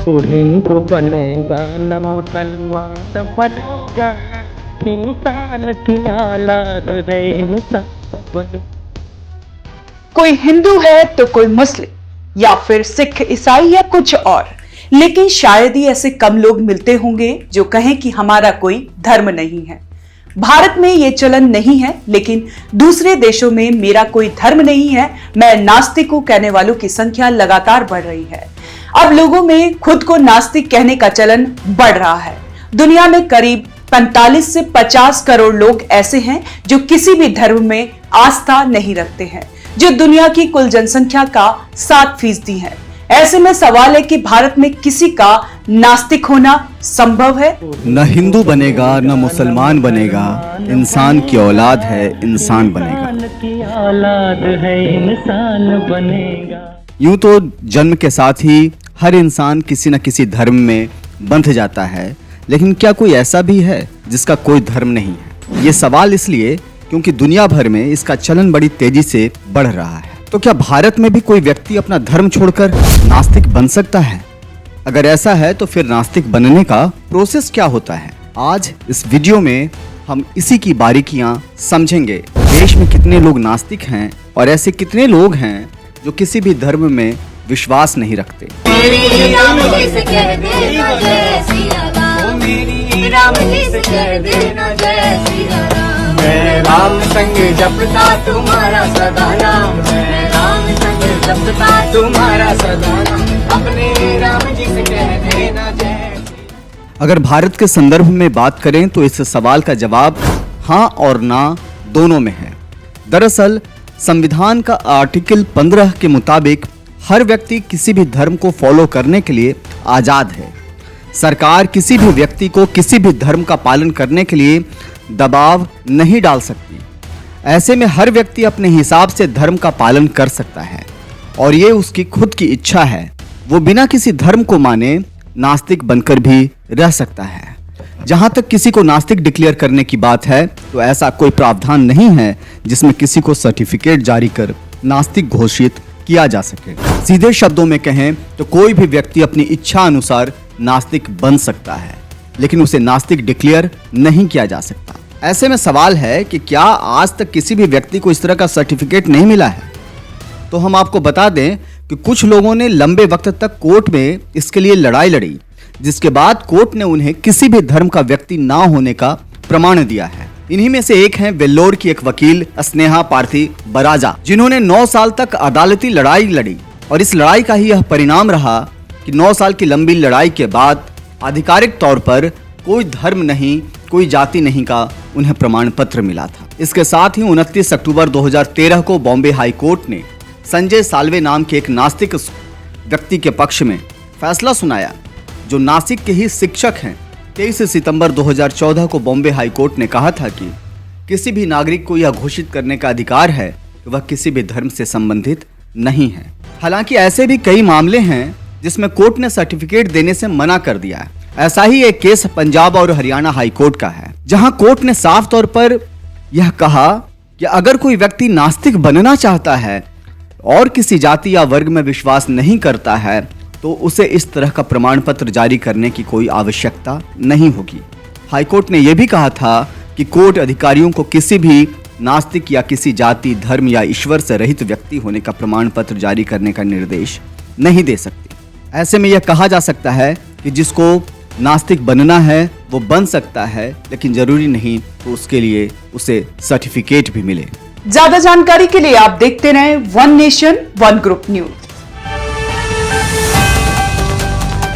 तू हिंदू बनेगा न मुसलमान बनेगा, इंसान की औलाद रे इंसान बनेगा। कोई हिंदू है तो कोई मुस्लिम या फिर सिख, ईसाई या कुछ और, लेकिन शायद ही ऐसे कम लोग मिलते होंगे जो कहें कि हमारा कोई धर्म नहीं है। भारत में ये चलन नहीं है, लेकिन दूसरे देशों में मेरा कोई धर्म नहीं है, मैं नास्तिक हूं कहने वालों की संख्या लगातार बढ़ रही है। अब लोगों में खुद को नास्तिक कहने का चलन बढ़ रहा है। दुनिया में करीब 45 से 50 करोड़ लोग ऐसे हैं जो किसी भी धर्म में आस्था नहीं रखते हैं, जो दुनिया की कुल जनसंख्या का 7% है। ऐसे में सवाल है कि भारत में किसी का नास्तिक होना संभव है? न हिंदू बनेगा न मुसलमान बनेगा, इंसान की औलाद है इंसान बनेगा। यूं तो जन्म के साथ ही हर इंसान किसी न किसी धर्म में बंध जाता है, लेकिन क्या कोई ऐसा भी है जिसका कोई धर्म नहीं है? ये सवाल इसलिए क्योंकि दुनिया भर में इसका चलन बड़ी तेजी से बढ़ रहा है। तो क्या भारत में भी कोई व्यक्ति अपना धर्म छोड़कर नास्तिक बन सकता है? अगर ऐसा है तो फिर नास्तिक बनने का प्रोसेस क्या होता है? आज इस वीडियो में हम इसी की बारीकियां समझेंगे। देश में कितने लोग नास्तिक हैं और ऐसे कितने लोग हैं जो किसी भी धर्म में विश्वास नहीं रखते। राम संग जपता तुम्हारा सदा नाम, राम संग जपता तुम्हारा सदा नाम, अपने राम जी से कह देना जय। अगर भारत के संदर्भ में बात करें तो इस सवाल का जवाब हाँ और ना दोनों में है। दरअसल संविधान का आर्टिकल 15 के मुताबिक हर व्यक्ति किसी भी धर्म को फॉलो करने के लिए आजाद है। सरकार किसी भी व्यक्ति को किसी भी धर्म का पालन करने के लिए दबाव नहीं डाल सकती। ऐसे में हर व्यक्ति अपने हिसाब से धर्म का पालन कर सकता है और ये उसकी खुद की इच्छा है। वो बिना किसी धर्म को माने नास्तिक बनकर भी रह सकता है। जहां तक किसी को नास्तिक डिक्लेयर करने की बात है तो ऐसा कोई प्रावधान नहीं है जिसमें किसी को सर्टिफिकेट जारी कर नास्तिक घोषित किया जा सके। सीधे शब्दों में कहें तो कोई भी व्यक्ति अपनी इच्छा अनुसार नास्तिक बन सकता है, लेकिन उसे नास्तिक डिक्लेयर नहीं किया जा सकता। ऐसे में सवाल है कि क्या आज तक किसी भी व्यक्ति को इस तरह का सर्टिफिकेट नहीं मिला है? तो हम आपको बता दें कि कुछ लोगों ने लंबे वक्त तक कोर्ट में इसके लिए लड़ाई लड़ी, जिसके बाद कोर्ट ने उन्हें किसी भी धर्म का व्यक्ति ना होने का प्रमाण दिया है। इन्हीं में से एक हैं वेल्लोर की एक वकील स्नेहा पार्थी बराजा, जिन्होंने 9 साल तक अदालती लड़ाई लड़ी और इस लड़ाई का ही यह परिणाम रहा कि 9 साल की लंबी लड़ाई के बाद आधिकारिक तौर पर कोई धर्म नहीं, कोई जाति नहीं का उन्हें प्रमाण पत्र मिला था। इसके साथ ही 29 अक्टूबर 2013 को बॉम्बे हाई कोर्ट ने संजय साल्वे नाम के एक नास्तिक व्यक्ति के पक्ष में फैसला सुनाया, जो नासिक के ही शिक्षक हैं। 23 सितंबर 2014 को बॉम्बे हाई कोर्ट ने कहा था कि किसी भी नागरिक को यह घोषित करने का अधिकार है कि वह किसी भी धर्म से संबंधित नहीं है। हालांकि ऐसे भी कई मामले हैं जिसमें कोर्ट ने सर्टिफिकेट देने से मना कर दिया है। ऐसा ही एक केस पंजाब और हरियाणा हाई कोर्ट का है, जहां कोर्ट ने साफ तौर पर यह कहा कि अगर कोई व्यक्ति नास्तिक बनना चाहता है और किसी जाति या वर्ग में विश्वास नहीं करता है तो उसे इस तरह का प्रमाण पत्र जारी करने की कोई आवश्यकता नहीं होगी। हाईकोर्ट ने यह भी कहा था कि कोर्ट अधिकारियों को किसी भी नास्तिक या किसी जाति, धर्म या ईश्वर से रहित व्यक्ति होने का प्रमाण पत्र जारी करने का निर्देश नहीं दे सकती। ऐसे में यह कहा जा सकता है कि जिसको नास्तिक बनना है वो बन सकता है, लेकिन जरूरी नहीं तो उसके लिए उसे सर्टिफिकेट भी मिले। ज्यादा जानकारी के लिए आप देखते रहें one nation one group news.